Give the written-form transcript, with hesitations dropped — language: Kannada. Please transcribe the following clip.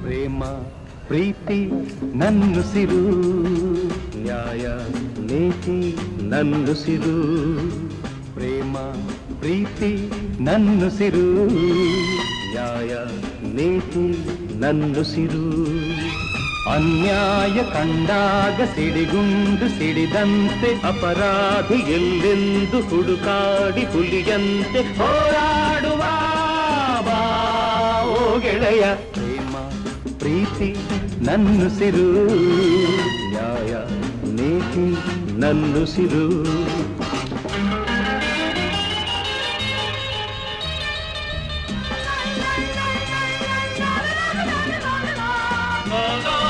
ಪ್ರೇಮ ಪ್ರೀತಿ ನನ್ನುಸಿರು, ನ್ಯಾಯ ನೀತಿ ನನ್ನುಸಿರು. ಪ್ರೇಮ ಪ್ರೀತಿ ನನ್ನುಸಿರು, ನ್ಯಾಯ ನೀತಿ ನನ್ನುಸಿರು. ಅನ್ಯಾಯ ಕಂಡಾಗ ಸಿಡಿಗುಂಡು ಸಿಡಿದಂತೆ ಅಪರಾಧಿ ಎಲ್ಲೆಂದು ಹುಡುಕಾಡಿ ಹುಲಿಯಂತೆ ಹೋರಾಡುವ ಬಾ ಓ ಗೆಳೆಯ. ಪ್ರೇಮ ಪ್ರೀತಿ ನನ್ನುಸಿರು, ನ್ಯಾಯ ನೀತಿ ನನ್ನುಸಿರು. Oh,